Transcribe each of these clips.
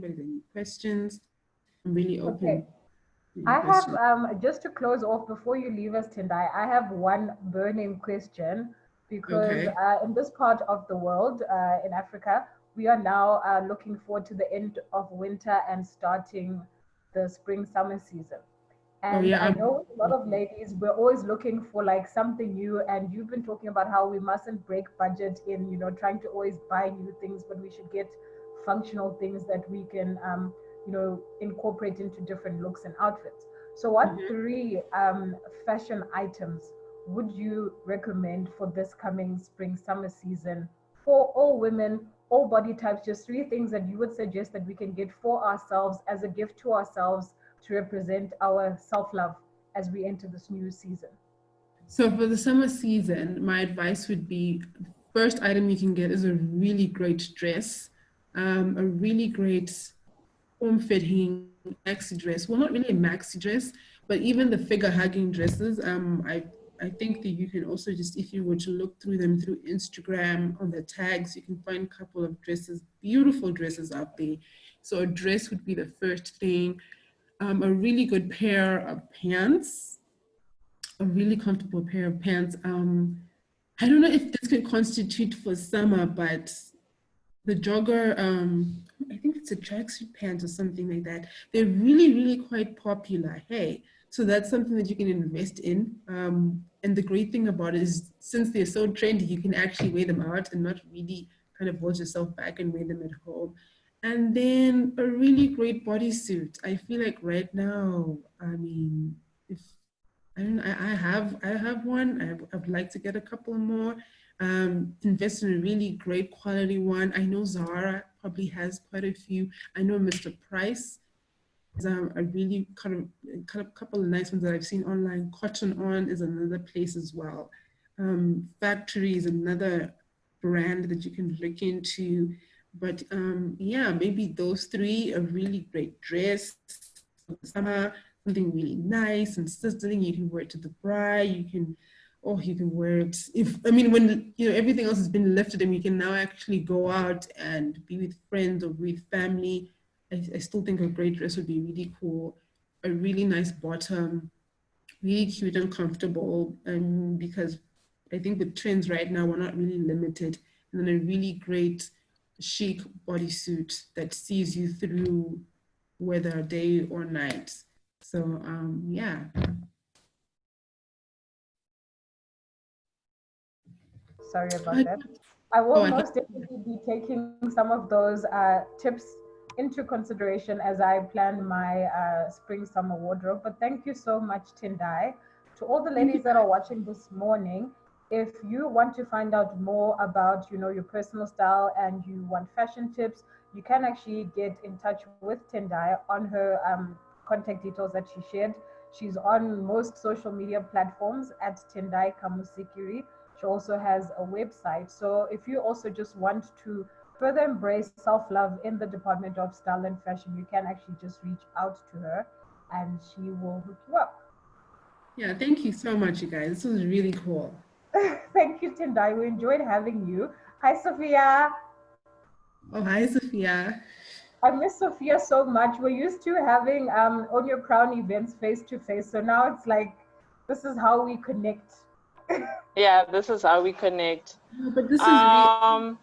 anybody has any questions. I'm really open. Okay. I have, just to close off before you leave us, Tendai, I have one burning question because Okay. in this part of the world, in Africa, we are now looking forward to the end of winter and starting the spring summer season. Oh And I yeah. know a lot of ladies, we're always looking for like something new. And you've been talking about how we mustn't break budget in, trying to always buy new things, but we should get functional things that we can, incorporate into different looks and outfits. So, what Mhm. three fashion items would you recommend for this coming spring summer season for all women, all body types? Just three things that you would suggest that we can get for ourselves as a gift to ourselves to represent our self-love as we enter this new season. So for the summer season, my advice would be first item you can get is a really great dress, a really great form-fitting maxi dress. Well, not really a maxi dress, but even the figure hugging dresses. I think that you can also just, if you were to look through them through Instagram on the tags, you can find a couple of dresses, beautiful dresses out there. So a dress would be the first thing. A really good pair of pants, a really comfortable pair of pants. I don't know if this could constitute for summer, but the jogger, I think it's a tracksuit pants or something like that. They're really, really quite popular. Hey, so that's something that you can invest in. And the great thing about it is, since they're so trendy, you can actually wear them out and not really kind of hold yourself back and wear them at home. And then a really great bodysuit. I feel like right now, I mean, if I don't know, I have one. I would like to get a couple more. Invest in a really great quality one. I know Zara probably has quite a few. I know Mr. Price has a really kind of couple of nice ones that I've seen online. Cotton On is another place as well. Factory is another brand that you can look into. But yeah, maybe those three, a really great dress for the summer, something really nice and sizzling. You can wear it to the bride. You can wear it if, I mean, when everything else has been lifted and we can now actually go out and be with friends or with family. I still think a great dress would be really cool. A really nice bottom, really cute and comfortable. Because I think with trends right now, we're not really limited. And then a really great chic bodysuit that sees you through whether day or night. So yeah. Sorry about that. I Oh, will I thought, most definitely be taking some of those tips into consideration as I plan my spring summer wardrobe. But thank you so much, Tendai. To all the thank you. ladies that are watching this morning, if you want to find out more about your personal style and you want fashion tips, you can actually get in touch with Tendai on her contact details that she shared. She's on most social media platforms at Tendai Kamusikiri. She also has a website. So if you also just want to further embrace self-love in the Department of Style and Fashion, you can actually just reach out to her and she will hook you up. Yeah, thank you so much, you guys. This was really cool. Thank you, Tendai. We enjoyed having you. Hi, Sophia. Oh, hi, Sophia. I miss Sophia so much. We're used to having On Your Crown events face to face. So now it's like, this is how we connect. Yeah, this is how we connect. No, but this is really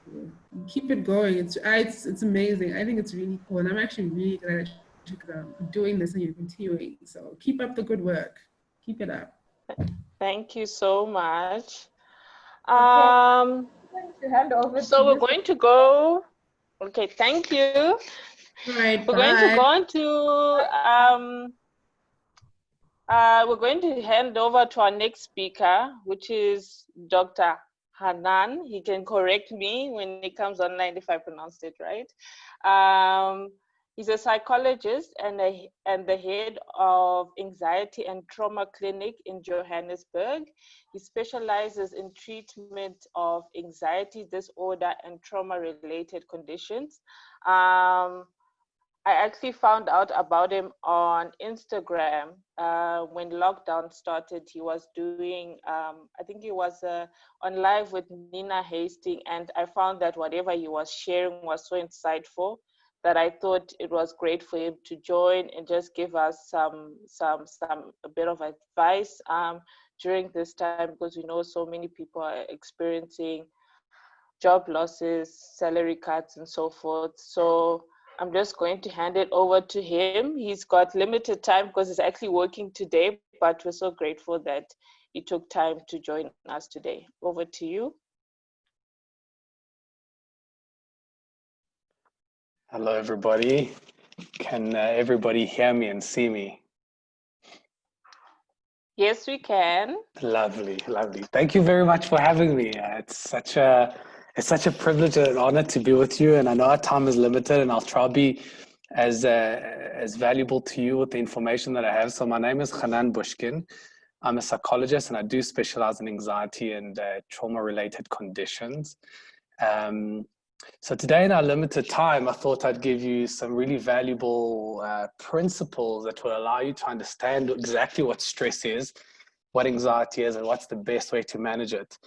cool. Keep it going. It's amazing. I think it's really cool, and I'm actually really glad that you're doing this and you're continuing. So keep up the good work. Keep it up. Thank you so much. Okay, I'm going to hand over to So you. we're going to go. Okay, thank you. All right, We're going to bye. go on to we're going to hand over to our next speaker, which is Dr. Hanan. He can correct me when he comes online if I pronounced it right. He's a psychologist and the head of Anxiety and Trauma Clinic in Johannesburg. He specializes in treatment of anxiety disorder and trauma-related conditions. I actually found out about him on Instagram when lockdown started. He was doing, I think he was on live with Nina Hastings, and I found that whatever he was sharing was so insightful that I thought it was great for him to join and just give us a bit of advice during this time, because we know so many people are experiencing job losses, salary cuts, and so forth. So I'm just going to hand it over to him. He's got limited time because he's actually working today, but we're so grateful that he took time to join us today. Over to you. Hello, everybody. Can everybody hear me and see me? Yes, we can. Lovely, lovely. Thank you very much for having me. It's such a privilege and an honor to be with you. And I know our time is limited, and I'll try to be as valuable to you with the information that I have. So my name is Hanan Bushkin. I'm a psychologist, and I do specialize in anxiety and trauma-related conditions. So today, in our limited time, I thought I'd give you some really valuable principles that will allow you to understand exactly what stress is, what anxiety is, and what's the best way to manage it.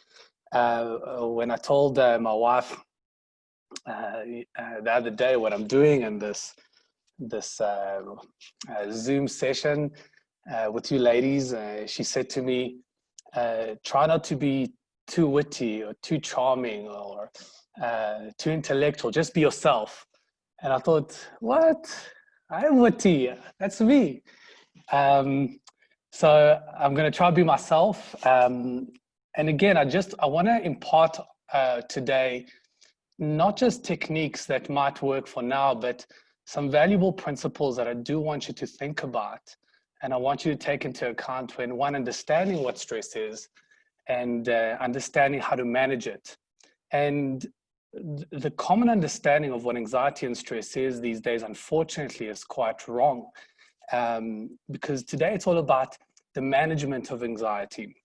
When I told my wife the other day what I'm doing in this Zoom session with you ladies, she said to me, try not to be too witty or too charming or too intellectual, just be yourself. And I thought, what? I'm witty, that's me. So I'm going to try to be myself. And again, I want to impart today, not just techniques that might work for now, but some valuable principles that I do want you to think about. And I want you to take into account when one, understanding what stress is and understanding how to manage it. And the common understanding of what anxiety and stress is these days, unfortunately, is quite wrong. Because today it's all about the management of anxiety.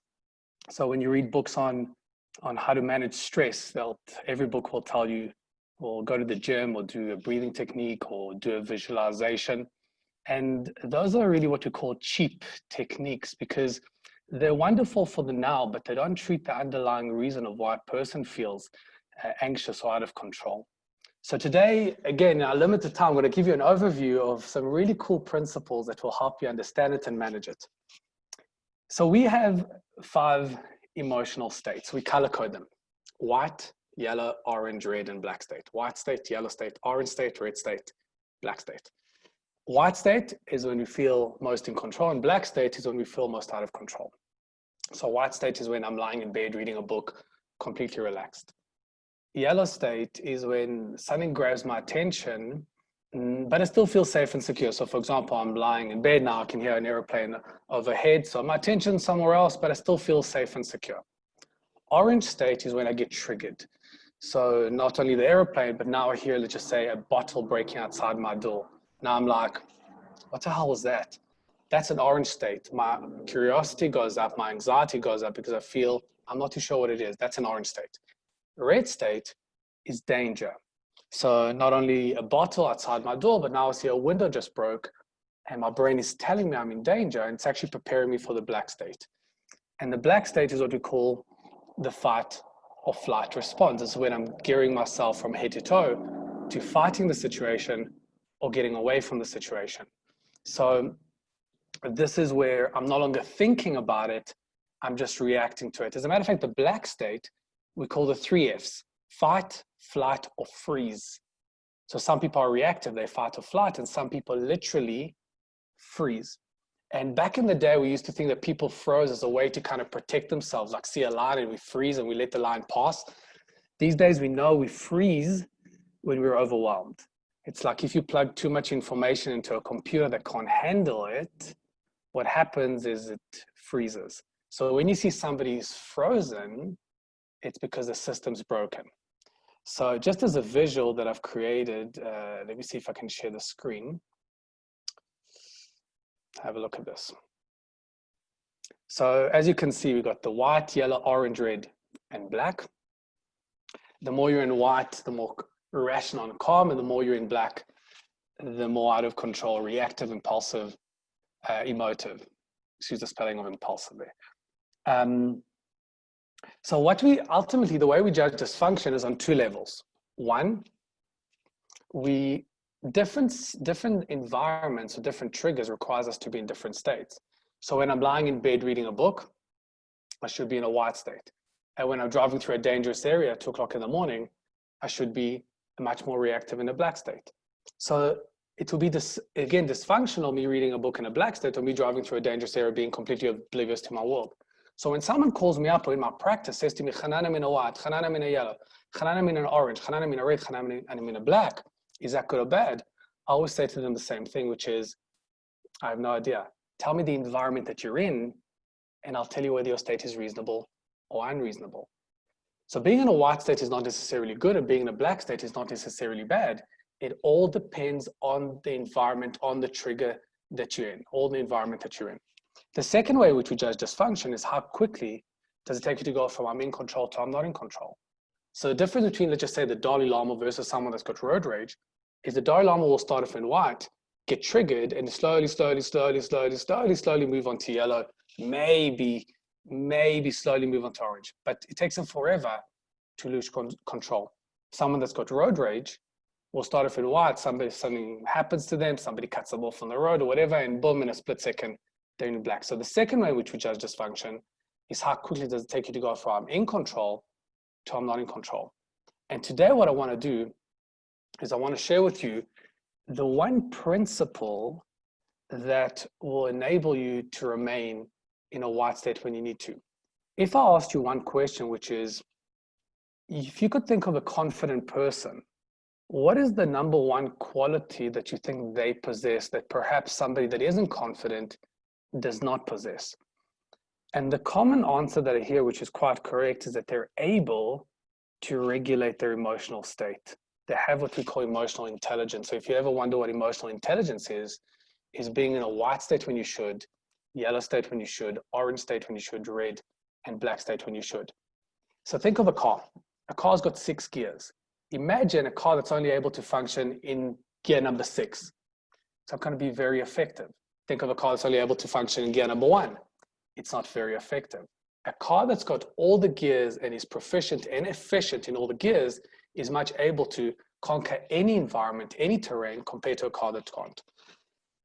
So when you read books on how to manage stress, every book will tell you, or go to the gym, or do a breathing technique, or do a visualization. And those are really what we call cheap techniques, because they're wonderful for the now, but they don't treat the underlying reason of why a person feels anxious or out of control. So today, again, in our limited time, I'm going to give you an overview of some really cool principles that will help you understand it and manage it. So we have 5 emotional states. We color code them: white, yellow, orange, red, and black state. White state, yellow state, orange state, red state, black state. White state is when we feel most in control, and black state is when we feel most out of control. So white state is when I'm lying in bed reading a book, completely relaxed. Yellow state is when something grabs my attention, but I still feel safe and secure. So for example, I'm lying in bed now, I can hear an airplane overhead, so my attention's somewhere else, but I still feel safe and secure. Orange state is when I get triggered. So not only the airplane, but now I hear, let's just say, a bottle breaking outside my door. Now I'm like, what the hell was that? That's an orange state. My curiosity goes up, my anxiety goes up because I feel I'm not too sure what it is. That's an orange state. Red state is danger. So not only a bottle outside my door, but now I see a window just broke and my brain is telling me I'm in danger, and it's actually preparing me for the black state. And the black state is what we call the fight or flight response. It's when I'm gearing myself from head to toe to fighting the situation or getting away from the situation. So this is where I'm no longer thinking about it, I'm just reacting to it. As a matter of fact, the black state, we call the 3 Fs: fight, flight, or freeze. So some people are reactive, they fight or flight, and some people literally freeze. And back in the day, we used to think that people froze as a way to kind of protect themselves, like see a line and we freeze and we let the line pass. These days, we know we freeze when we're overwhelmed. It's like if you plug too much information into a computer that can't handle it, what happens is it freezes. So when you see somebody's frozen, it's because the system's broken. So just as a visual that I've created, let me see if I can share the screen. Have a look at this. So as you can see, we've got the white, yellow, orange, red, and black. The more you're in white, the more rational and calm, and the more you're in black, the more out of control, reactive, impulsive, emotive. Excuse the spelling of impulsive there. So what we ultimately, the way we judge dysfunction is on 2 levels. One, we different environments or different triggers requires us to be in different states. So when I'm lying in bed reading a book, I should be in a white state. And when I'm driving through a dangerous area at 2 o'clock in the morning, I should be much more reactive in a black state. So it will be this, again, dysfunctional, me reading a book in a black state or me driving through a dangerous area being completely oblivious to my world. So when someone calls me up or in my practice says to me, Hanan, I'm in a white, Hanan, I'm in a yellow, Hanan, I'm in an orange, Hanan, I'm in a red, Hanan, I'm in a black, is that good or bad? I always say to them the same thing, which is, I have no idea. Tell me the environment that you're in, and I'll tell you whether your state is reasonable or unreasonable. So being in a white state is not necessarily good, and being in a black state is not necessarily bad. It all depends on the environment, on the trigger that you're in, all the environment that you're in. The second way which we judge dysfunction is how quickly does it take you to go from I'm in control to I'm not in control. So the difference between, let's just say, the Dalai Lama versus someone that's got road rage is the Dalai Lama will start off in white, get triggered, and slowly move on to yellow, maybe slowly move on to orange. But it takes them forever to lose control. Someone that's got road rage will start off in white, something happens to them, somebody cuts them off on the road or whatever, and boom, in a split second, they're in black. So the second way in which we judge dysfunction is how quickly does it take you to go from I'm in control to I'm not in control. And today what I want to do is I want to share with you the one principle that will enable you to remain in a white state when you need to. If I asked you one question, which is, if you could think of a confident person, what is the number one quality that you think they possess that perhaps somebody that isn't confident does not possess? And the common answer that I hear, which is quite correct, is that they're able to regulate their emotional state. They have what we call emotional intelligence. So if you ever wonder what emotional intelligence is being in a white state when you should, yellow state when you should, orange state when you should, red and black state when you should. So think of a car. A car's got 6 gears. Imagine a car that's only able to function in gear number 6. It's not going to be very effective. Think of a car that's only able to function in gear number 1. It's not very effective. A car that's got all the gears and is proficient and efficient in all the gears is much able to conquer any environment, any terrain, compared to a car that can't.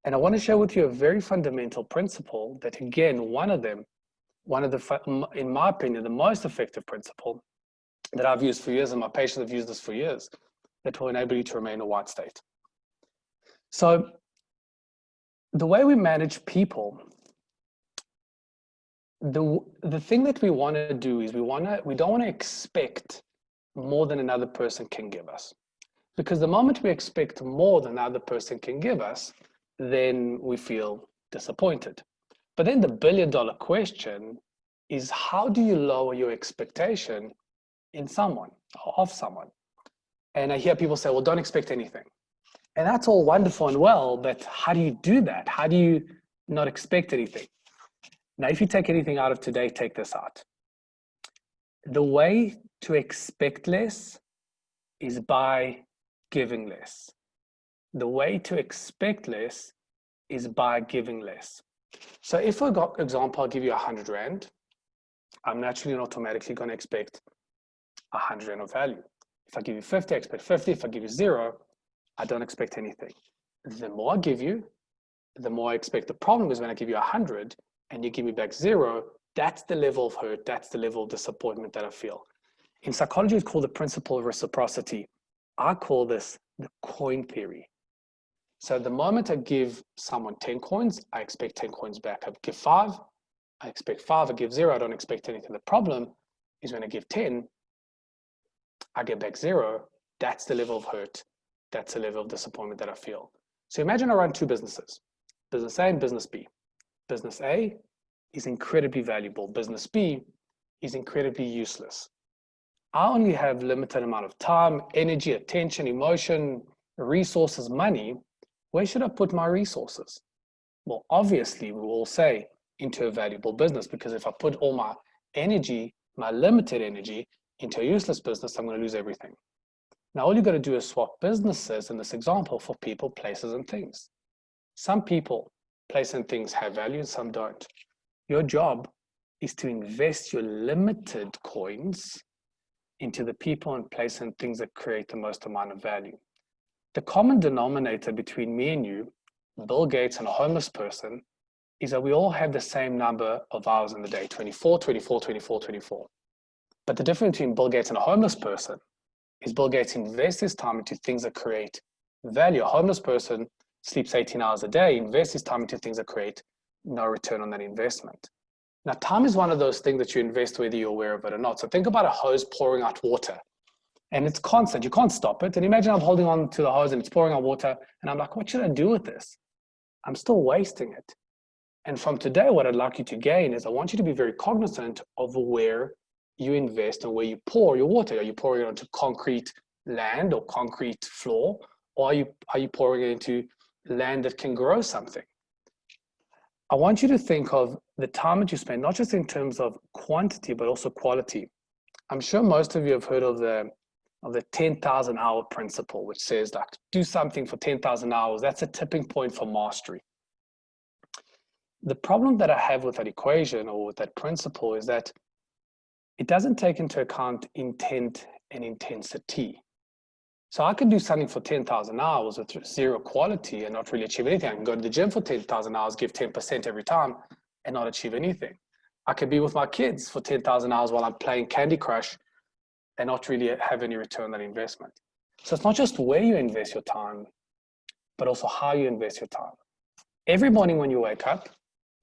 And I want to share with you a very fundamental principle that, again, in my opinion, the most effective principle that I've used for years, and my patients have used this for years, that will enable you to remain in a white state. So the way we manage people, the thing that we want to do is we don't want to expect more than another person can give us. Because the moment we expect more than another person can give us, then we feel disappointed. But then the billion-dollar question is, how do you lower your expectation in someone, or of someone? And I hear people say, well, don't expect anything. And that's all wonderful and well, but how do you do that? How do you not expect anything? Now, if you take anything out of today, take this out. The way to expect less is by giving less. The way to expect less is by giving less. So if, for example, I'll give you 100 Rand, I'm naturally and automatically going to expect 100 Rand of value. If I give you 50, I expect 50. If I give you 0, I don't expect anything. The more I give you, the more I expect. The problem is when I give you 100 and you give me back 0, that's the level of hurt, that's the level of disappointment that I feel. In psychology, it's called the principle of reciprocity. I call this the coin theory. So the moment I give someone 10 coins, I expect 10 coins back. I give 5, I expect 5. I give 0, I don't expect anything. The problem is when I give 10, I get back 0. That's the level of hurt. That's the level of disappointment that I feel. So imagine I run 2 businesses, business A and business B. Business A is incredibly valuable. Business B is incredibly useless. I only have limited amount of time, energy, attention, emotion, resources, money. Where should I put my resources? Well, obviously, we will all say into a valuable business, because if I put all my energy, my limited energy, into a useless business, I'm going to lose everything. Now, all you got to do is swap businesses in this example for people, places, and things. Some people, places, and things have value, and some don't. Your job is to invest your limited coins into the people and places and things that create the most amount of value. The common denominator between me and you, Bill Gates and a homeless person, is that we all have the same number of hours in the day, 24, 24, 24, 24. But the difference between Bill Gates and a homeless person is Bill Gates invests his time into things that create value. A homeless person sleeps 18 hours a day, invests his time into things that create no return on that investment. Now, time is one of those things that you invest whether you're aware of it or not. So think about a hose pouring out water, and it's constant. You can't stop it. And imagine I'm holding on to the hose and it's pouring out water, and I'm like, what should I do with this? I'm still wasting it. And from today, what I'd like you to gain is I want you to be very cognizant of where you invest and where you pour your water. Are you pouring it onto concrete land or concrete floor, or are you pouring it into land that can grow something? I want you to think of the time that you spend, not just in terms of quantity, but also quality. I'm sure most of you have heard of the 10,000 hour principle, which says like, do something for 10,000 hours. That's a tipping point for mastery. The problem that I have with that equation or with that principle is that it doesn't take into account intent and intensity. So I could do something for 10,000 hours with zero quality and not really achieve anything. I can go to the gym for 10,000 hours, give 10% every time and not achieve anything. I could be with my kids for 10,000 hours while I'm playing Candy Crush and not really have any return on that investment. So it's not just where you invest your time, but also how you invest your time. Every morning when you wake up,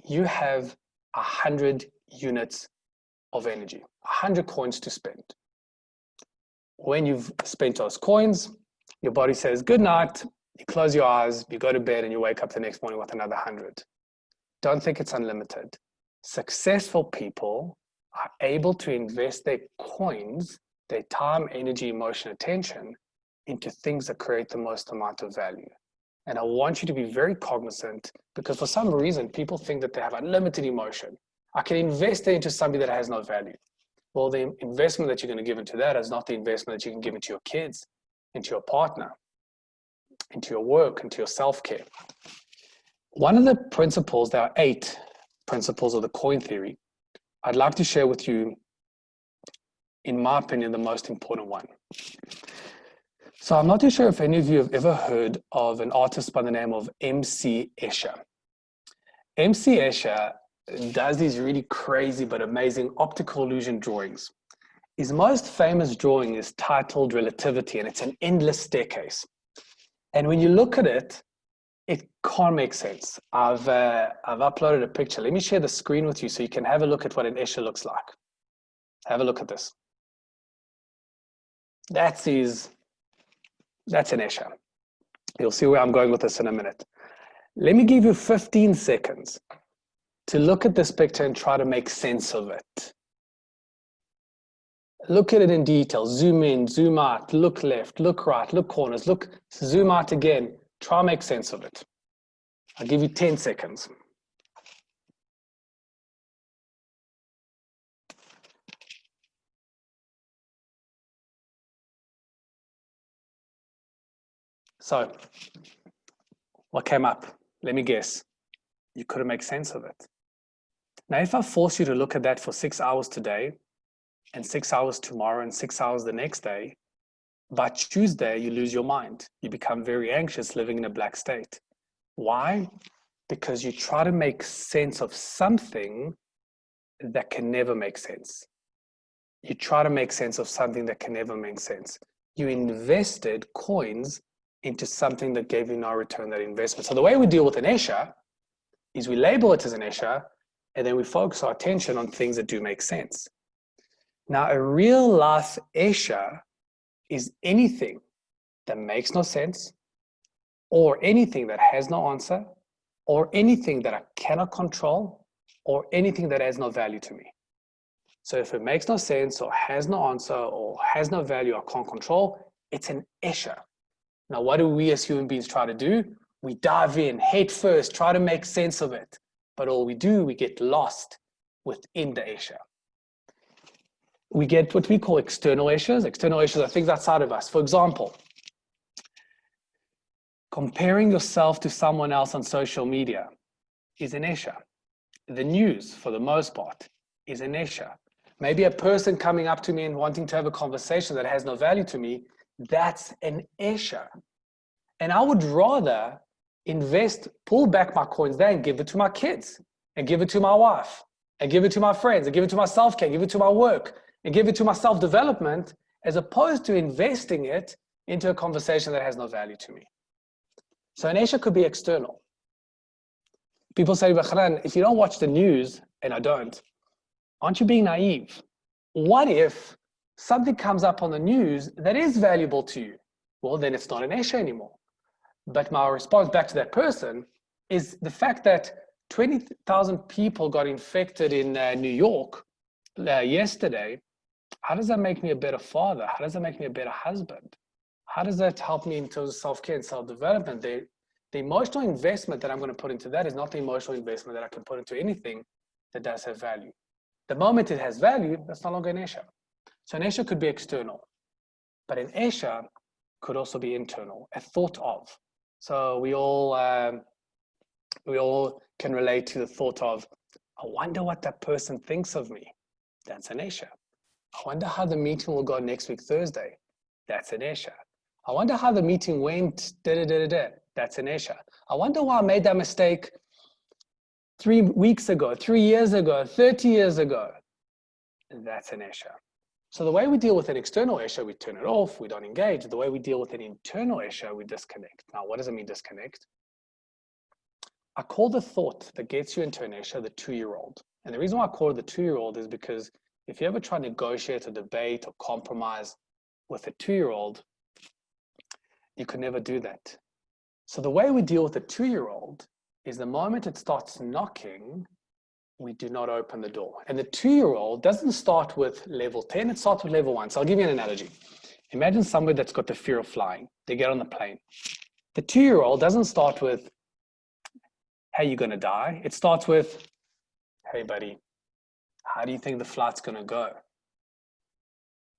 you have 100 units of energy, 100 coins to spend. When you've spent those coins, your body says, good night, you close your eyes, you go to bed, and you wake up the next morning with another 100. Don't think it's unlimited. Successful people are able to invest their coins, their time, energy, emotion, attention into things that create the most amount of value. And I want you to be very cognizant, because for some reason, people think that they have unlimited emotion. I can invest it into something that has no value. Well, the investment that you're going to give into that is not the investment that you can give into your kids, into your partner, into your work, into your self-care. One of the principles, there are 8 principles of the coin theory, I'd like to share with you, in my opinion, the most important one. So I'm not too sure if any of you have ever heard of an artist by the name of MC Escher. MC Escher does these really crazy but amazing optical illusion drawings. His most famous drawing is titled Relativity, and it's an endless staircase. And when you look at it, it can't make sense. I've uploaded a picture. Let me share the screen with you so you can have a look at what an Escher looks like. Have a look at this. That's an Escher. You'll see where I'm going with this in a minute. Let me give you 15 seconds to look at this picture and try to make sense of it. Look at it in detail. Zoom in, zoom out, look left, look right, look corners, look, zoom out again. Try and make sense of it. I'll give you 10 seconds. So, what came up? Let me guess. You couldn't make sense of it. Now, if I force you to look at that for 6 hours today, and 6 hours tomorrow, and 6 hours the next day, by Tuesday, you lose your mind. You become very anxious, living in a black state. Why? Because you try to make sense of something that can never make sense. You try to make sense of something that can never make sense. You invested coins into something that gave you no return on that investment. So the way we deal with an Escher is we label it as an Escher, and then we focus our attention on things that do make sense. Now, a real life Escher is anything that makes no sense, or anything that has no answer, or anything that I cannot control, or anything that has no value to me. So if it makes no sense, or has no answer, or has no value, or can't control, it's an Escher. Now, what do we as human beings try to do? We dive in head first, try to make sense of it. But all we do, we get lost within the Escher. We get what we call external Eschers. External Eschers are things outside of us. For example, comparing yourself to someone else on social media is an Escher. The news, for the most part, is an Escher. Maybe a person coming up to me and wanting to have a conversation that has no value to me, that's an Escher. And I would rather pull back my coins there and give it to my kids, and give it to my wife, and give it to my friends, and give it to my self-care, give it to my work, and give it to my self-development, as opposed to investing it into a conversation that has no value to me. So an Asia could be external. People say, Hanan, if you don't watch the news, and I don't, aren't you being naive? What if something comes up on the news that is valuable to you? Well, then it's not an Asia anymore. But my response back to that person is the fact that 20,000 people got infected in New York yesterday. How does that make me a better father? How does that make me a better husband? How does that help me in terms of self-care and self-development? The emotional investment that I'm going to put into that is not the emotional investment that I can put into anything that does have value. The moment it has value, that's no longer an Asia. So an Asia could be external, but an Asia could also be internal, a thought of. So we all can relate to the thought of, I wonder what that person thinks of me. That's an Asia. I wonder how the meeting will go next week, Thursday. That's an Asia. I wonder how the meeting went, That's an Asia. I wonder why I made that mistake 3 weeks ago, 3 years ago, 30 years ago. That's an Asia. So the way we deal with an external Asia, we turn it off, we don't engage. The way we deal with an internal Asia, we disconnect. Now, what does it mean disconnect? I call the thought that gets you into an Asia the 2-year-old. And the reason why I call it the 2-year-old is because if you ever try to negotiate or debate or compromise with a 2-year-old, you could never do that. So the way we deal with a 2-year-old is the moment it starts knocking, we do not open the door. And the 2-year-old doesn't start with level 10, it starts with level 1. So I'll give you an analogy. Imagine somebody that's got the fear of flying. They get on the plane. The 2-year-old doesn't start with, hey, you're gonna die. It starts with, hey buddy, how do you think the flight's gonna go?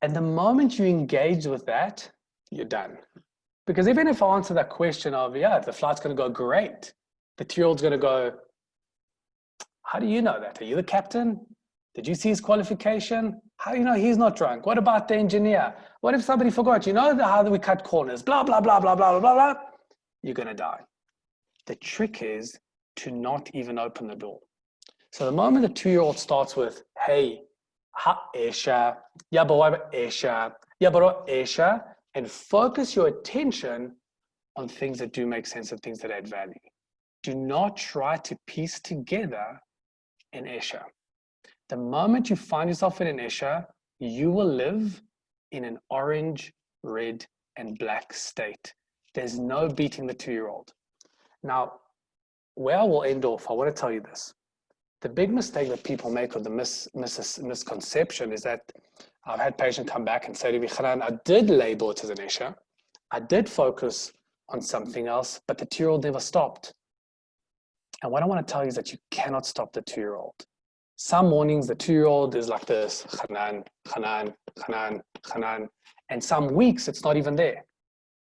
And the moment you engage with that, you're done. Because even if I answer that question of, yeah, the flight's gonna go great, the 2-year-old's gonna go, how do you know that? Are you the captain? Did you see his qualification? How do you know he's not drunk? What about the engineer? What if somebody forgot? You know how do we cut corners? Blah, blah, blah, blah, blah, blah, blah. You're gonna die. The trick is to not even open the door. So the moment the 2-year-old starts with, hey, ha Esha, yabawa Esha, yabaro Esha, and focus your attention on things that do make sense and things that add value. Do not try to piece together an Esha. The moment you find yourself in an Esha, you will live in an orange, red, and black state. There's no beating the 2-year-old. Now, where I will end off, I want to tell you this. The big mistake that people make, or the misconception, is that I've had patients come back and say to me, Hanan, I did label it as an Esha. I did focus on something else, but the 2-year-old never stopped. And what I want to tell you is that you cannot stop the 2-year-old. Some mornings, the 2-year-old is like this, Hanan, Hanan, Hanan, Hanan. And some weeks, it's not even there.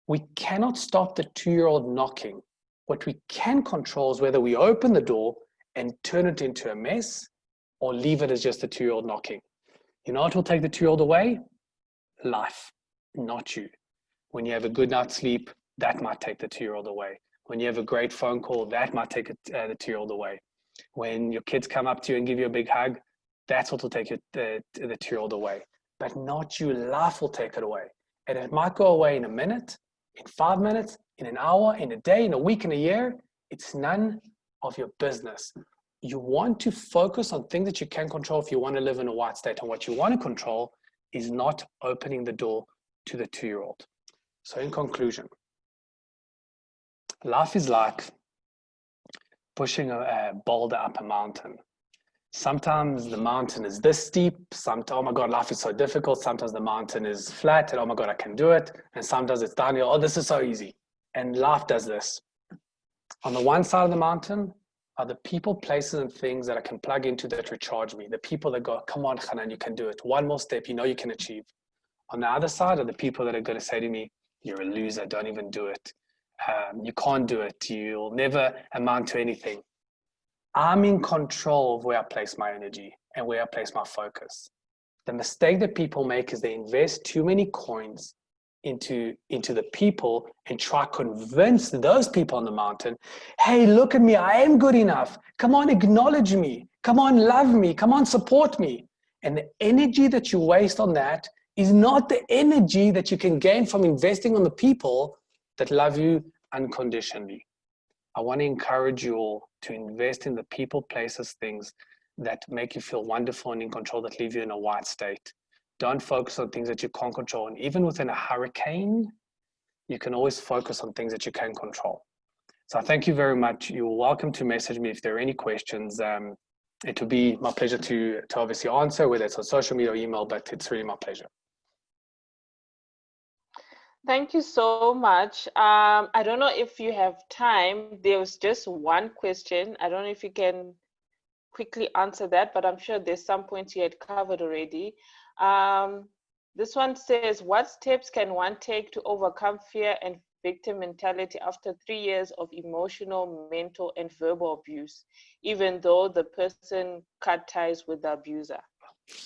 We cannot stop the 2-year-old knocking. What we can control is whether we open the door and turn it into a mess or leave it as just a 2-year-old knocking. You know what will take the 2-year-old away? Life, not you. When you have a good night's sleep, that might take the 2-year-old away. When you have a great phone call, that might take the 2-year-old away. When your kids come up to you and give you a big hug, that's what will take the 2-year-old away. But not you. Life will take it away. And it might go away in a minute, in 5 minutes, in an hour, in a day, in a week, in a year. It's none of your business. You want to focus on things that you can control if you want to live in a white state. And what you want to control is not opening the door to the 2-year-old. So in conclusion, life is like pushing a boulder up a mountain. Sometimes the mountain is this steep. Sometimes, oh my God, life is so difficult. Sometimes the mountain is flat and oh my God, I can do it. And sometimes it's downhill. Oh, this is so easy. And life does this. On the one side of the mountain are the people, places, and things that I can plug into that recharge me. The people that go, come on, Hanan, you can do it. One more step, you know you can achieve. On the other side are the people that are going to say to me, you're a loser, don't even do it. You can't do it. You'll never amount to anything. I'm in control of where I place my energy and where I place my focus. The mistake that people make is they invest too many coins into the people and try to convince those people on the mountain, hey, look at me, I am good enough. Come on, acknowledge me. Come on, love me. Come on, support me. And the energy that you waste on that is not the energy that you can gain from investing on the people that love you unconditionally. I want to encourage you all to invest in the people, places, things that make you feel wonderful and in control, that leave you in a white state. Don't focus on things that you can't control. And even within a hurricane, you can always focus on things that you can control. So thank you very much. You're welcome to message me if there are any questions. It would be my pleasure to obviously answer, whether it's on social media or email, but it's really my pleasure. Thank you so much. I don't know if you have time. There was just one question. I don't know if you can quickly answer that, but I'm sure there's some points you had covered already. This one says, what steps can one take to overcome fear and victim mentality after 3 years of emotional, mental, and verbal abuse, even though the person cut ties with the abuser?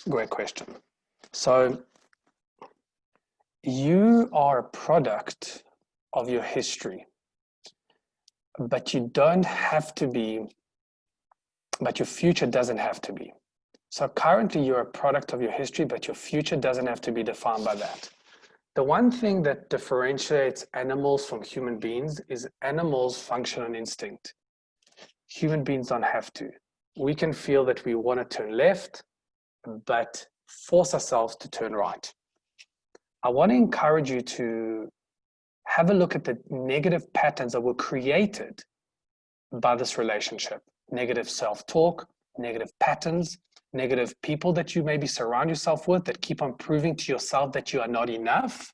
Great question. So you are a product of your history, but you don't have to be, but your future doesn't have to be. So currently you're a product of your history, but your future doesn't have to be defined by that. The one thing that differentiates animals from human beings is animals function on instinct. Human beings don't have to. We can feel that we want to turn left, but force ourselves to turn right. I want to encourage you to have a look at the negative patterns that were created by this relationship. Negative self-talk, negative patterns, negative people that you maybe surround yourself with that keep on proving to yourself that you are not enough.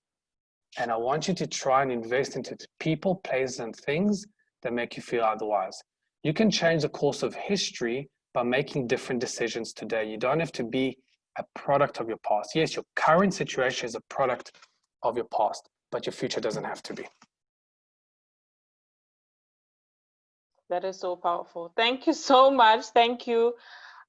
And I want you to try and invest into people, places, and things that make you feel otherwise. You can change the course of history by making different decisions today. You don't have to be a product of your past. Yes, your current situation is a product of your past, but your future doesn't have to be. That is so powerful. Thank you so much. Thank you.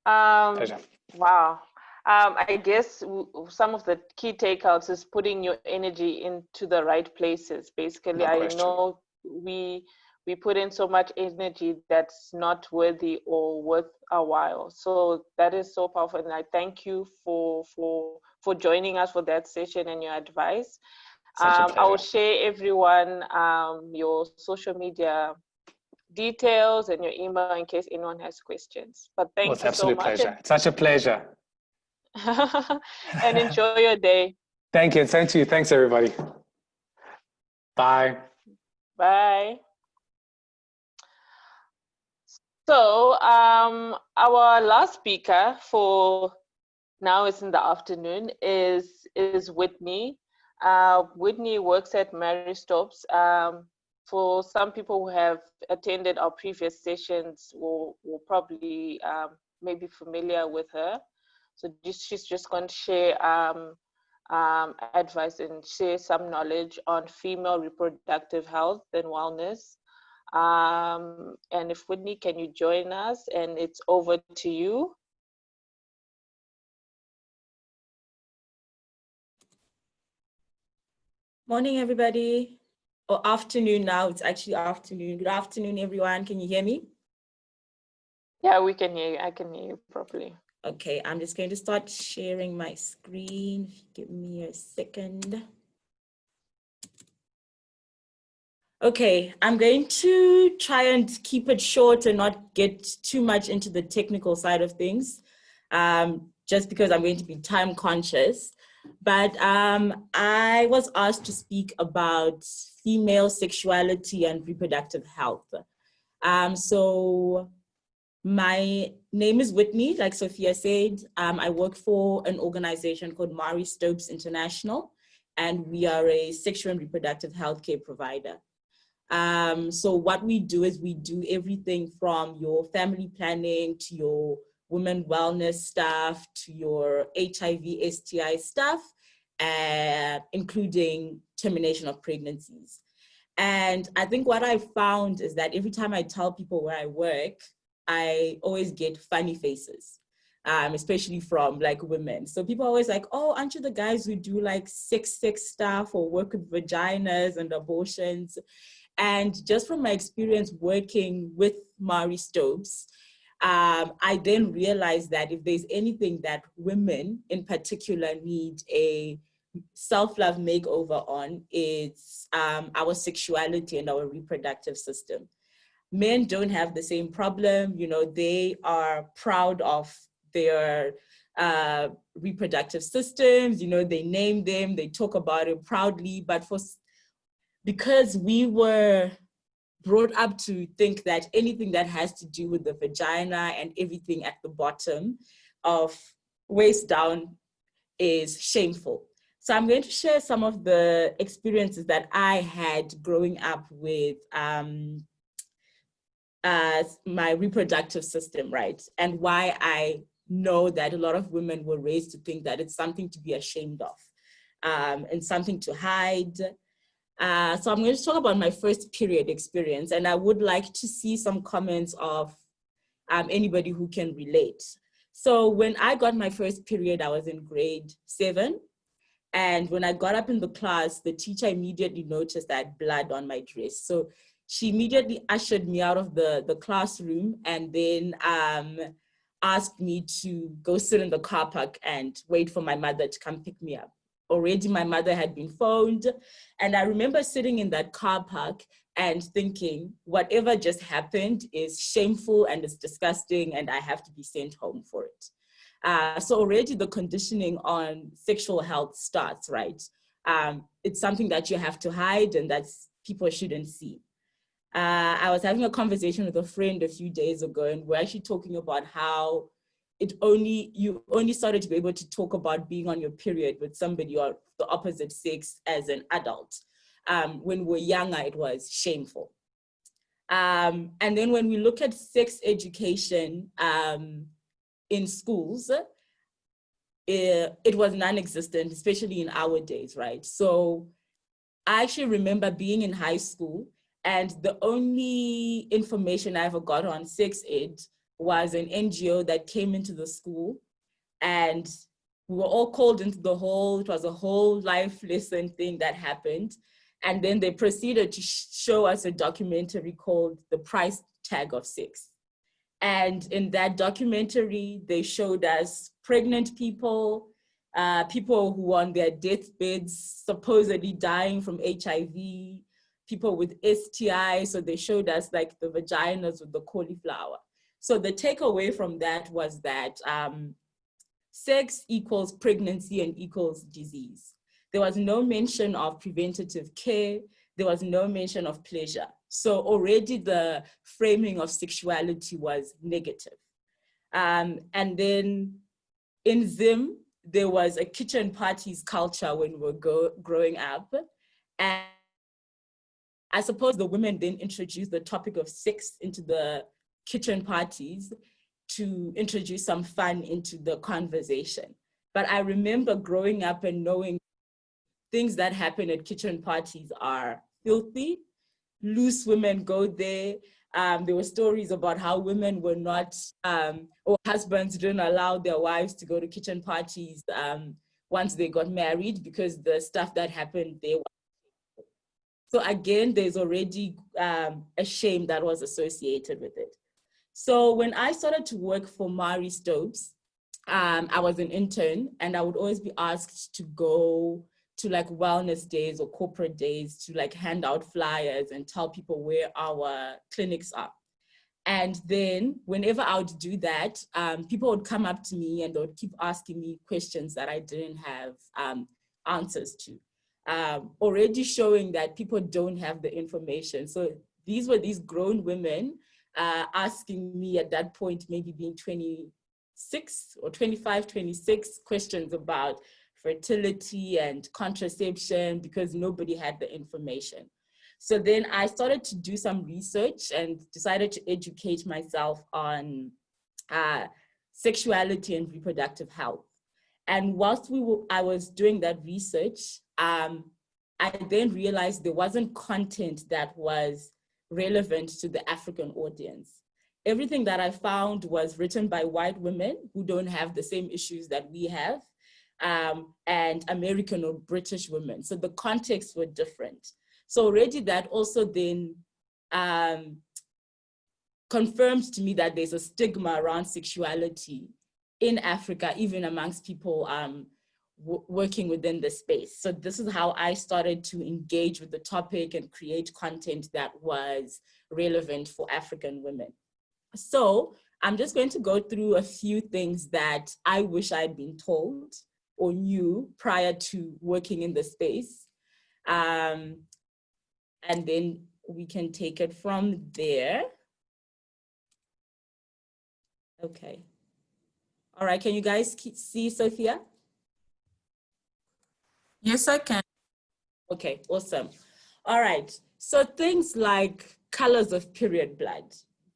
Pleasure. Wow. I guess some of the key takeouts is putting your energy into the right places. Basically, I know we put in so much energy that's not worthy or worth a while. So that is so powerful, and I thank you for joining us for that session and your advice. I will share everyone your social media details and your email in case anyone has questions. But thank you so much. Pleasure. It's such a pleasure. And enjoy your day. Thank you. Same to you. Thanks, everybody. Bye. Bye. So our last speaker for now, is in the afternoon, is Whitney. Whitney works at Mary Stopes. For some people who have attended our previous sessions will probably maybe familiar with her. So she's just going to share advice and share some knowledge on female reproductive health and wellness. And if Whitney, can you join us? And it's over to you. Morning, everybody. Or afternoon now. It's actually afternoon. Good afternoon, everyone. Can you hear me? Yeah, we can hear you. I can hear you properly. Okay, I'm just going to start sharing my screen. Give me a second. Okay, I'm going to try and keep it short and not get too much into the technical side of things, just because I'm going to be time conscious. But I was asked to speak about female sexuality and reproductive health. So my name is Whitney, like Sophia said. I work for an organization called Mary Stopes International, and we are a sexual and reproductive healthcare provider. So what we do is we do everything from your family planning to your women wellness stuff to your HIV, STI stuff, including termination of pregnancies. And I think what I found is that every time I tell people where I work, I always get funny faces. especially from like women. So people are always like, oh, aren't you the guys who do like sex stuff or work with vaginas and abortions? And just from my experience working with Marie Stopes, I then realized that if there's anything that women in particular need a self-love makeover on, it's our sexuality and our reproductive system. Men don't have the same problem. You know, they are proud of their reproductive systems. You know, they name them, they talk about it proudly, but because we were brought up to think that anything that has to do with the vagina and everything at the bottom of waist down is shameful. So I'm going to share some of the experiences that I had growing up with my reproductive system, right? And why I know that a lot of women were raised to think that it's something to be ashamed of and something to hide. So I'm going to talk about my first period experience, and I would like to see some comments of anybody who can relate. So when I got my first period, I was in grade 7. And when I got up in the class, the teacher immediately noticed I had blood on my dress. So she immediately ushered me out of the classroom and then asked me to go sit in the car park and wait for my mother to come pick me up. Already my mother had been phoned. And I remember sitting in that car park and thinking, whatever just happened is shameful and it's disgusting and I have to be sent home for it. So already the conditioning on sexual health starts, right? It's something that you have to hide and that people shouldn't see. I was having a conversation with a friend a few days ago, and we're actually talking about how you only started to be able to talk about being on your period with somebody or the opposite sex as an adult. When we're younger, it was shameful. And then when we look at sex education in schools, it was non-existent, especially in our days, right? So I actually remember being in high school, and the only information I ever got on sex ed was an NGO that came into the school, and we were all called into the hall. It was a whole life lesson thing that happened. And then they proceeded to show us a documentary called The Price Tag of Sex. And in that documentary, they showed us pregnant people, people who were on their deathbeds, supposedly dying from HIV, people with STI. So they showed us like the vaginas with the cauliflower. So the takeaway from that was that sex equals pregnancy and equals disease. There was no mention of preventative care. There was no mention of pleasure. So already the framing of sexuality was negative. And then in Zim, there was a kitchen parties culture when we were growing up. And I suppose the women then introduced the topic of sex into the kitchen parties to introduce some fun into the conversation. But I remember growing up and knowing things that happen at kitchen parties are filthy. Loose women go there. There were stories about how women were not, or husbands didn't allow their wives to go to kitchen parties once they got married because the stuff that happened there. So again, there's already a shame that was associated with it. So when I started to work for Marie Stopes, I was an intern, and I would always be asked to go to like wellness days or corporate days to like hand out flyers and tell people where our clinics are. And then whenever I would do that, people would come up to me and they would keep asking me questions that I didn't have answers to. Already showing that people don't have the information. So these were these grown women asking me at that point, maybe being 26 or 25, 26, questions about fertility and contraception because nobody had the information. So then I started to do some research and decided to educate myself on sexuality and reproductive health. And whilst I was doing that research, I then realized there wasn't content that was relevant to the African audience. everything that I found was written by white women who don't have the same issues that we have, and American or British women. So the contexts were different. So already that also then confirms to me that there's a stigma around sexuality in Africa, even amongst people working within the space. So this is how I started to engage with the topic and create content that was relevant for African women. So I'm just going to go through a few things that I wish I'd been told or knew prior to working in the space. And then we can take it from there. Okay. All right, can you guys see Sophia? Yes, I can. Okay, awesome. All right, so things like colors of period blood.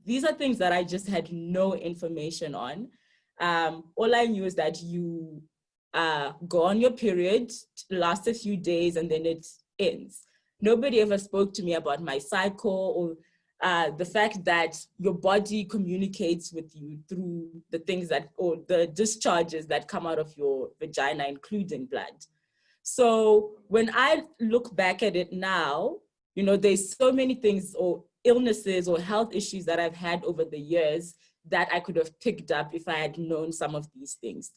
These are things that I just had no information on. All I knew is that you go on your period, lasts a few days, and then it ends. Nobody ever spoke to me about my cycle or the fact that your body communicates with you through the things that, or the discharges that come out of your vagina, including blood. So when I look back at it now, you know, there's so many things or illnesses or health issues that I've had over the years that I could have picked up if I had known some of these things.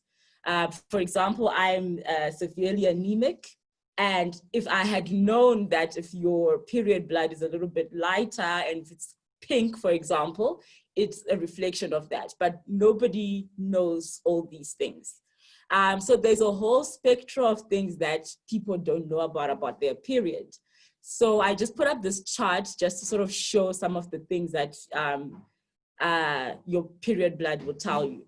For example, I'm severely anemic. And if I had known that if your period blood is a little bit lighter and if it's pink, for example, it's a reflection of that. But nobody knows all these things. So there's a whole spectrum of things that people don't know about their period. So I just put up this chart just to sort of show some of the things that your period blood will tell you.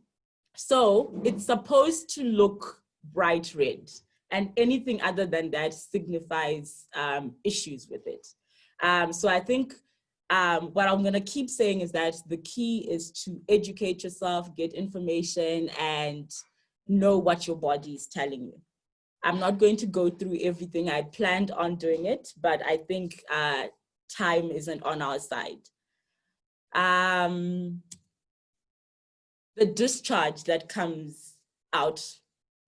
So it's supposed to look bright red, and anything other than that signifies issues with it. So I think what I'm gonna keep saying is that the key is to educate yourself, get information, and know what your body is telling you. I'm not going to go through everything. I planned on doing it, but I think time isn't on our side. The discharge that comes out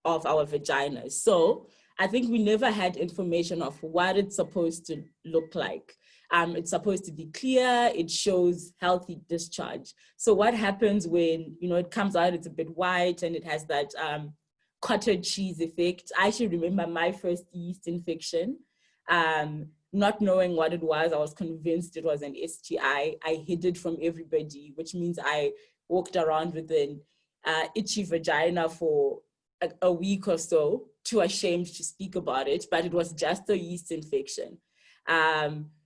of our vaginas. So I think we never had information of what it's supposed to look like. It's supposed to be clear, it shows healthy discharge. So what happens when, you know, it comes out, it's a bit white and it has that cottage cheese effect. I actually remember my first yeast infection. Not knowing what it was, I was convinced it was an STI. I hid it from everybody, which means I walked around with an itchy vagina for a week or so, too ashamed to speak about it, but it was just a yeast infection.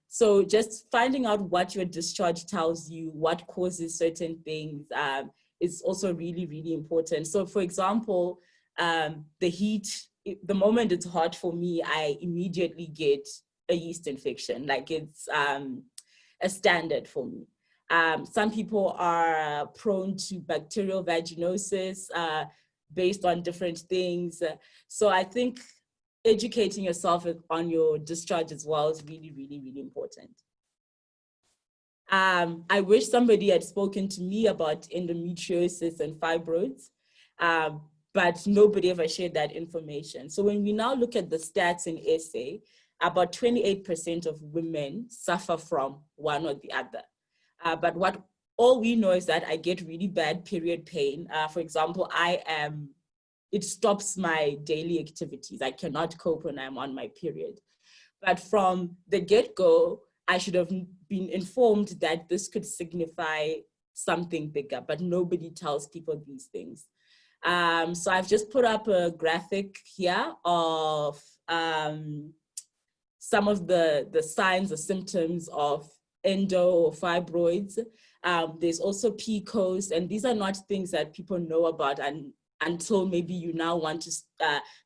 So just finding out what your discharge tells you, what causes certain things, is also really, really important. So for example, the heat, the moment it's hot for me, I immediately get a yeast infection. Like it's a standard for me. Some people are prone to bacterial vaginosis based on different things. So I think educating yourself on your discharge as well is really, really, really important. I wish somebody had spoken to me about endometriosis and fibroids, but nobody ever shared that information. So when we now look at the stats in SA, about 28% of women suffer from one or the other. But all we know is that I get really bad period pain. For example, it stops my daily activities. I cannot cope when I'm on my period. But from the get-go, I should have been informed that this could signify something bigger, but nobody tells people these things. So I've just put up a graphic here of some of the signs or symptoms of endo or fibroids. There's also PCOS, and these are not things that people know about until maybe you now want to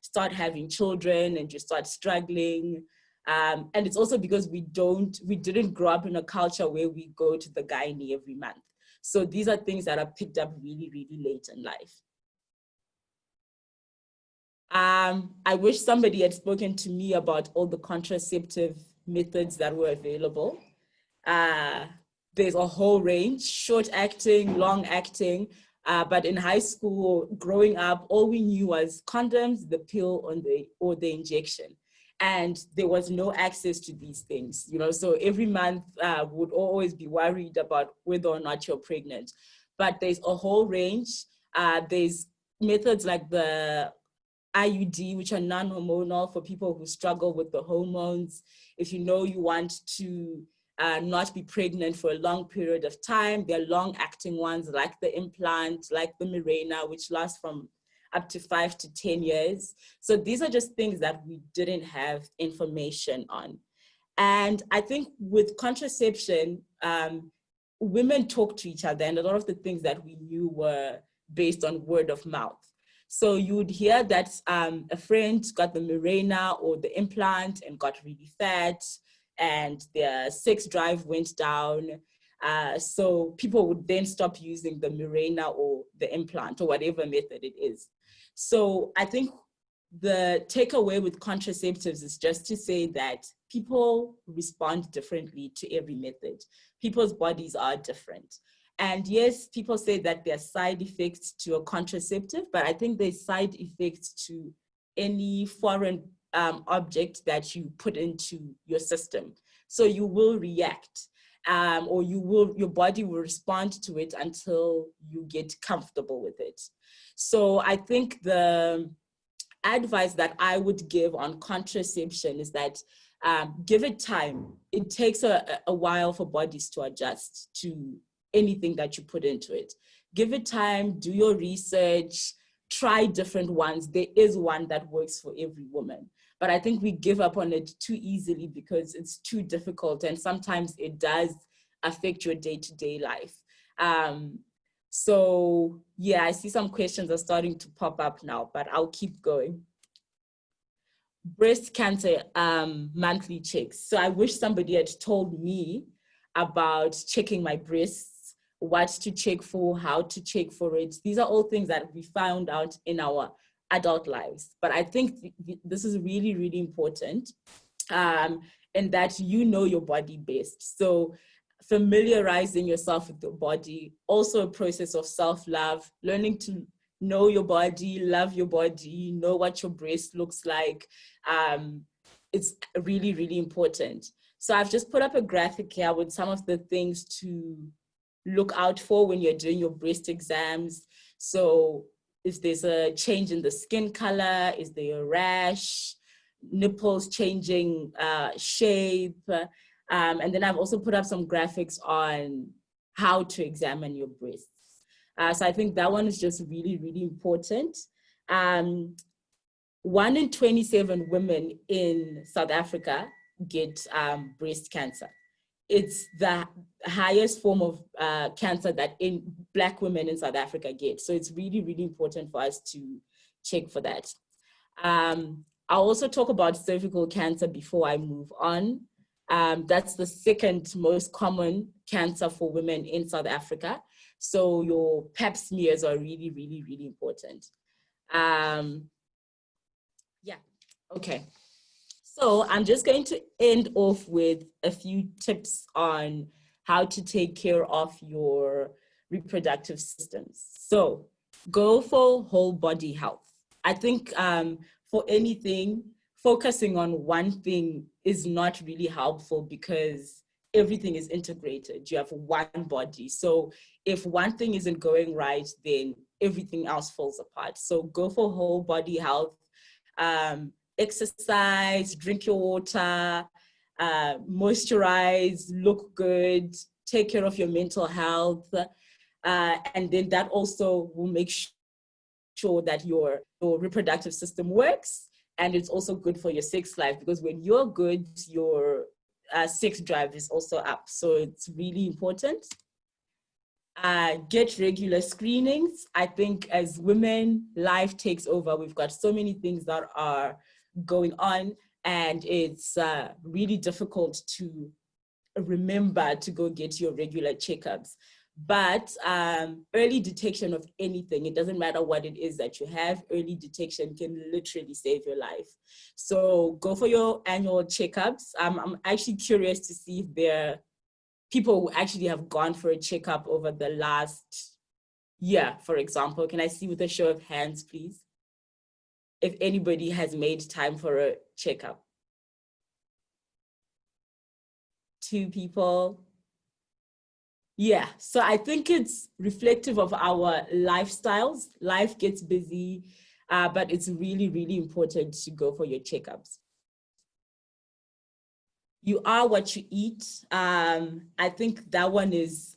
start having children and you start struggling. And it's also because we didn't grow up in a culture where we go to the gynae every month. So these are things that are picked up really, really late in life. I wish somebody had spoken to me about all the contraceptive methods that were available. there's a whole range, short acting, long acting. But in high school, growing up, all we knew was condoms, the pill, or the injection. And there was no access to these things, you know, so every month would always be worried about whether or not you're pregnant. But there's a whole range. There's methods like the IUD, which are non-hormonal for people who struggle with the hormones. If you know you want to not be pregnant for a long period of time, there are long-acting ones like the implant, like the Mirena, which lasts from up to 5 to 10 years. So these are just things that we didn't have information on. And I think with contraception, women talk to each other, and a lot of the things that we knew were based on word of mouth. So you would hear that a friend got the Mirena or the implant and got really fat, and their sex drive went down. So people would then stop using the Mirena or the implant or whatever method it is. So I think the takeaway with contraceptives is just to say that people respond differently to every method. People's bodies are different. And yes, people say that there are side effects to a contraceptive, but I think there's side effects to any foreign object that you put into your system. So you will react, or your body will respond to it until you get comfortable with it. So I think the advice that I would give on contraception is that give it time. It takes a while for bodies to adjust to anything that you put into it. Give it time, do your research, try different ones. There is one that works for every woman. But I think we give up on it too easily because it's too difficult, and sometimes it does affect your day-to-day life. So yeah, I see some questions are starting to pop up now, but I'll keep going. Breast cancer monthly checks. So I wish somebody had told me about checking my breasts, what to check for, how to check for it. These are all things that we found out in our adult lives. But I think this is really, really important, and that you know your body best. So familiarizing yourself with your body, also a process of self-love, learning to know your body, love your body, know what your breast looks like. It's really, really important. So I've just put up a graphic here with some of the things to look out for when you're doing your breast exams. So if there's a change in the skin color, is there a rash, nipples changing shape, and then I've also put up some graphics on how to examine your breasts. So I think that one is just really, really important. 1 in 27 women in South Africa get breast cancer. It's the highest form of cancer that Black women in South Africa get. So it's really, really important for us to check for that. I'll also talk about cervical cancer before I move on. That's the second most common cancer for women in South Africa. So your pap smears are really, really, really important. Yeah, okay. So I'm just going to end off with a few tips on how to take care of your reproductive systems. So go for whole body health. I think for anything, focusing on one thing is not really helpful because everything is integrated. You have one body. So if one thing isn't going right, then everything else falls apart. So go for whole body health. Exercise, drink your water, moisturize, look good, take care of your mental health. And then that also will make sure that your reproductive system works. And it's also good for your sex life, because when you're good, your sex drive is also up. So it's really important. Get regular screenings. I think as women, life takes over. We've got so many things that are going on, and it's really difficult to remember to go get your regular checkups. But early detection of anything, it doesn't matter what it is that you have, early detection can literally save your life. So go for your annual checkups. I'm actually curious to see if there are people who actually have gone for a checkup over the last year, for example. Can I see with a show of hands, please? If anybody has made time for a checkup. 2 people. Yeah, so I think it's reflective of our lifestyles. Life gets busy, but it's really, really important to go for your checkups. You are what you eat. I think that one is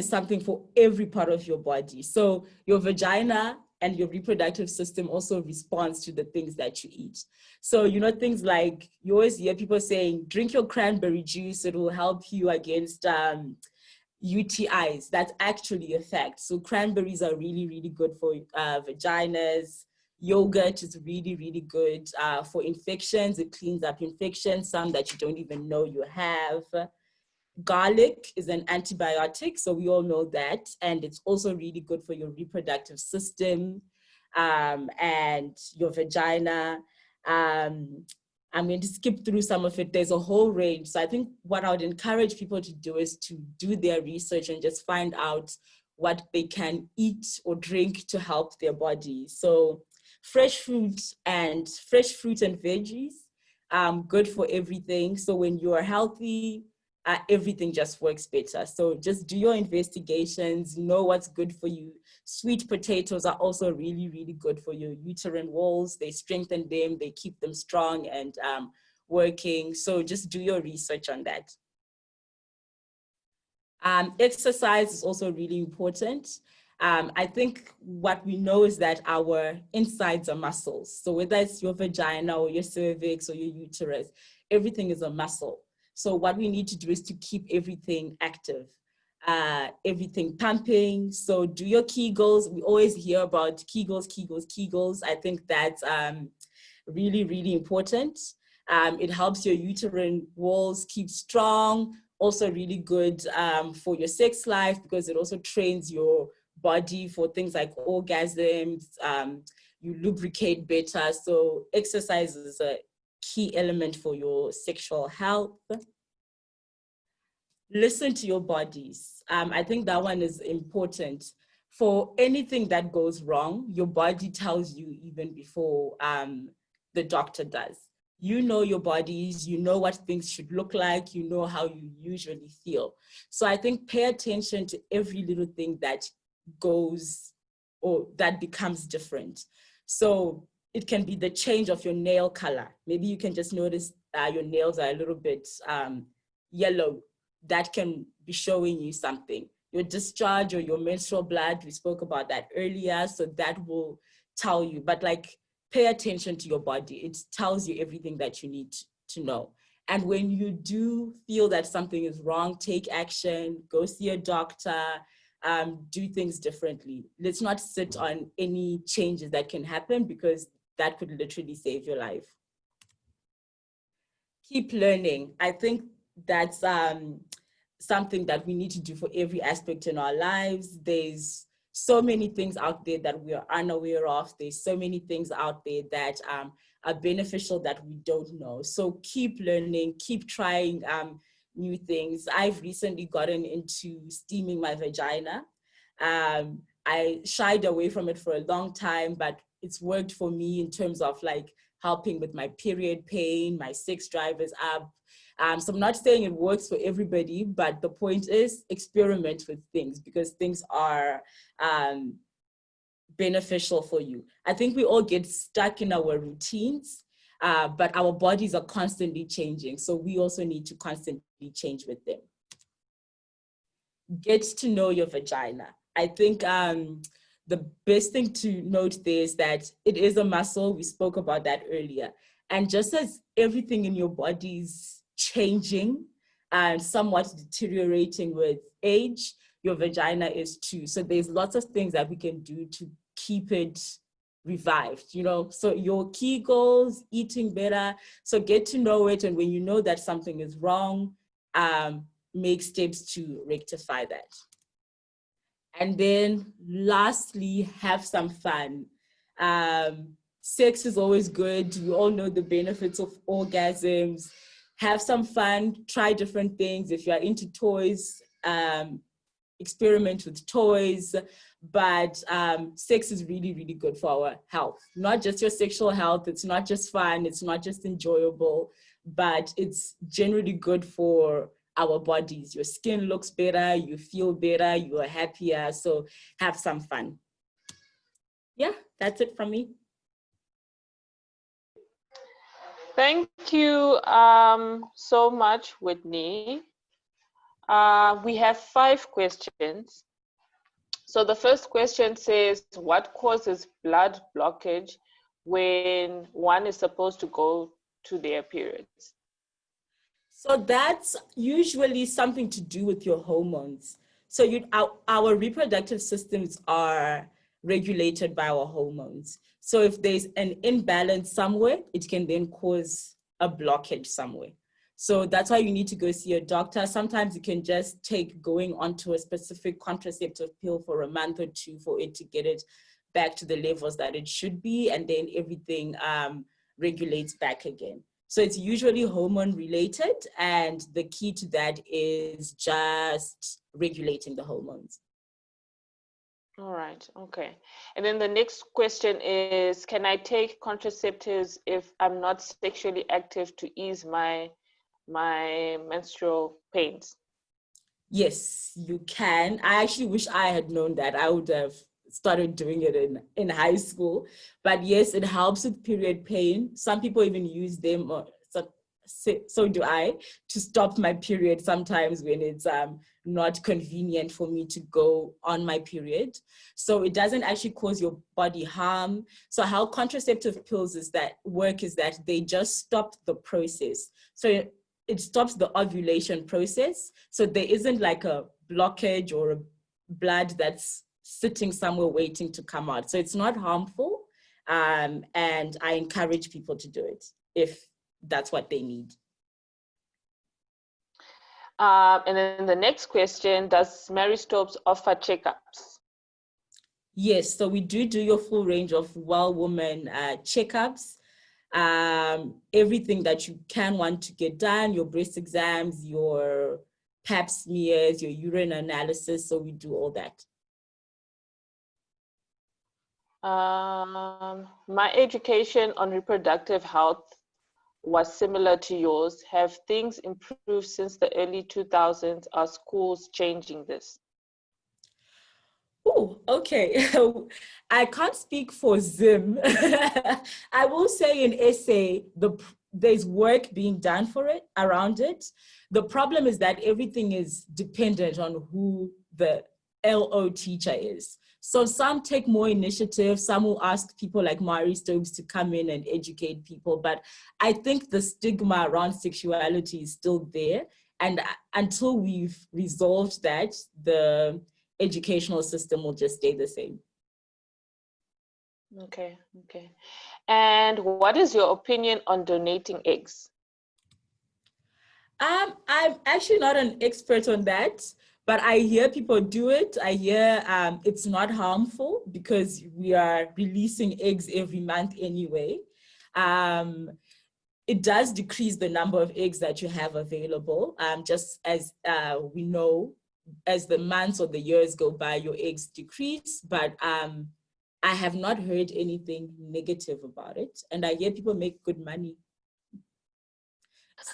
something for every part of your body. So your vagina and your reproductive system also responds to the things that you eat. So, you know, things like, you always hear people saying, drink your cranberry juice, it will help you against UTIs. That's actually a fact. So cranberries are really, really good for vaginas. Yogurt is really, really good for infections. It cleans up infections, some that you don't even know you have. Garlic is an antibiotic, so we all know that, and it's also really good for your reproductive system and your vagina. I'm going to skip through some of it. There's a whole range. So I think what I would encourage people to do is to do their research and just find out what they can eat or drink to help their body. So fresh fruit and veggies, good for everything. So when you are healthy, everything just works better. So just do your investigations, know what's good for you. Sweet potatoes are also really, really good for your uterine walls. They strengthen them, they keep them strong and working. So just do your research on that. Exercise is also really important. I think what we know is that our insides are muscles. So whether it's your vagina or your cervix or your uterus, everything is a muscle. So what we need to do is to keep everything active, everything pumping. So do your Kegels. We always hear about Kegels. I think that's really, really important. It helps your uterine walls keep strong. Also really good for your sex life because it also trains your body for things like orgasms. You lubricate better. So exercise is a key element for your sexual health. Listen to your bodies. I think that one is important. For anything that goes wrong, your body tells you even before the doctor does. You know your bodies, you know what things should look like, you know how you usually feel. So I think pay attention to every little thing that goes or that becomes different. So it can be the change of your nail color. Maybe you can just notice your nails are a little bit yellow. That can be showing you something. Your discharge or your menstrual blood, we spoke about that earlier, so that will tell you. But like, pay attention to your body. It tells you everything that you need to know. And when you do feel that something is wrong, take action, go see a doctor, do things differently. Let's not sit on any changes that can happen because that could literally save your life. Keep learning. I think that's something that we need to do for every aspect in our lives. There's so many things out there that we are unaware of. There's so many things out there that are beneficial that we don't know. So keep learning, keep trying new things. I've recently gotten into steaming my vagina. I shied away from it for a long time, but it's worked for me in terms of like helping with my period pain, my sex drive is up. So I'm not saying it works for everybody, but the point is experiment with things because things are beneficial for you. I think we all get stuck in our routines, but our bodies are constantly changing. So we also need to constantly change with them. Get to know your vagina. I think the best thing to note there is that it is a muscle. We spoke about that earlier. And just as everything in your body is changing and somewhat deteriorating with age, your vagina is too. So there's lots of things that we can do to keep it revived, you know? So your key goals, eating better. So get to know it. And when you know that something is wrong, make steps to rectify that. And then lastly, have some fun. Sex is always good. We all know the benefits of orgasms. have some fun, try different things. If you are into toys, experiment with toys, but sex is really, really good for our health. Not just your sexual health, it's not just fun, it's not just enjoyable, but it's generally good for our bodies. Your skin looks better, you feel better, you are happier, so have some fun. Yeah, that's it from me. Thank you so much, Whitney. We have 5 questions. So the first question says, what causes blood blockage when one is supposed to go to their periods? So that's usually something to do with your hormones. So our reproductive systems are regulated by our hormones. So if there's an imbalance somewhere, it can then cause a blockage somewhere. So that's why you need to go see a doctor. Sometimes you can just take going onto a specific contraceptive pill for a month or 2 for it to get it back to the levels that it should be, and then everything regulates back again. So it's usually hormone related, and the key to that is just regulating the hormones. All right, okay. And then the next question is, can I take contraceptives if I'm not sexually active to ease my menstrual pains? Yes, you can. I actually wish I had known that. I would have started doing it in high school. But yes, it helps with period pain. Some people even use them, or so do I, to stop my period sometimes when it's not convenient for me to go on my period. So it doesn't actually cause your body harm. So how contraceptive pills work is that they just stop the process. So it stops the ovulation process. So there isn't like a blockage or a blood that's sitting somewhere waiting to come out. So it's not harmful. And I encourage people to do it if that's what they need. And then the next question, does Mary Stopes offer checkups? Yes, so we do your full range of well-woman checkups. Everything that you can want to get done, your breast exams, your pap smears, your urine analysis, so we do all that. My education on reproductive health was similar to yours. Have things improved since the early 2000s? Are schools changing this? Oh, okay. I can't speak for Zim. I will say in SA, there's work being done around it. The problem is that everything is dependent on who the LO teacher is. So some take more initiative, some will ask people like Mari Stokes to come in and educate people, but I think the stigma around sexuality is still there. And until we've resolved that, the educational system will just stay the same. Okay. And what is your opinion on donating eggs? I'm actually not an expert on that, but I hear people do it. I hear it's not harmful because we are releasing eggs every month anyway. It does decrease the number of eggs that you have available. Just as we know, as the months or the years go by, your eggs decrease, but I have not heard anything negative about it. And I hear people make good money.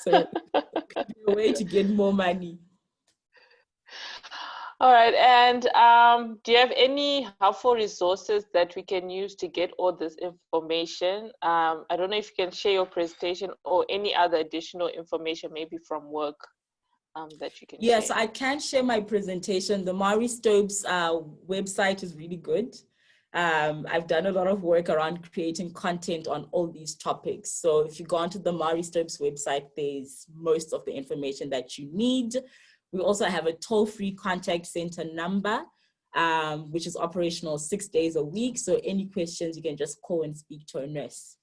So it could be a way to get more money. All right, and do you have any helpful resources that we can use to get all this information? I don't know if you can share your presentation or any other additional information, maybe from work that you can share. Yes, I can share my presentation. The Mari Stopes website is really good. I've done a lot of work around creating content on all these topics. So if you go onto the Mari Stopes website, there's most of the information that you need. We also have a toll-free contact center number, which is operational 6 days a week. So any questions, you can just call and speak to a nurse.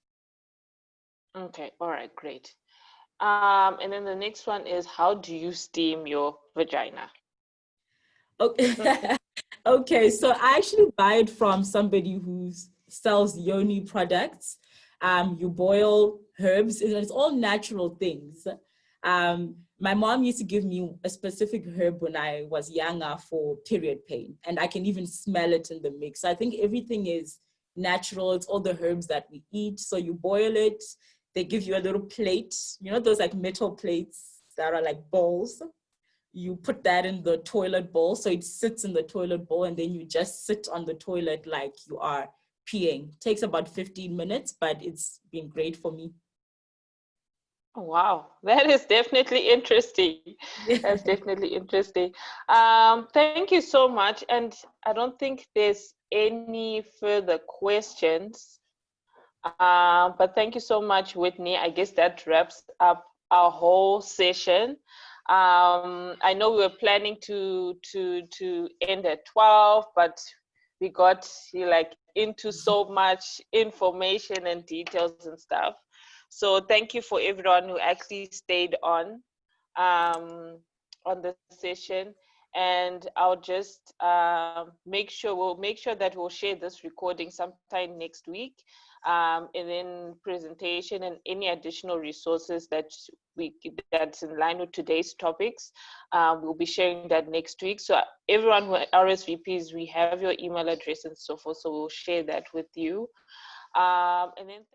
Okay, all right, great. And then the next one is, how do you steam your vagina? Okay. Okay, so I actually buy it from somebody who sells yoni products. You boil herbs, and it's all natural things. My mom used to give me a specific herb when I was younger for period pain, and I can even smell it in the mix. So I think everything is natural. It's all the herbs that we eat. So you boil it. They give you a little plate, you know, those like metal plates that are like bowls. You put that in the toilet bowl. So it sits in the toilet bowl, and then you just sit on the toilet like you are peeing. It takes about 15 minutes, but it's been great for me. Wow, that is definitely interesting. That's definitely interesting. Thank you so much. And I don't think there's any further questions. But thank you so much, Whitney. I guess that wraps up our whole session. I know we were planning to end at 12, but we got like into so much information and details and stuff. So thank you for everyone who actually stayed on the session. And I'll just we'll make sure that we'll share this recording sometime next week. And then presentation and any additional resources that's in line with today's topics. We'll be sharing that next week. So everyone who RSVPs, we have your email address and so forth. So we'll share that with you. And then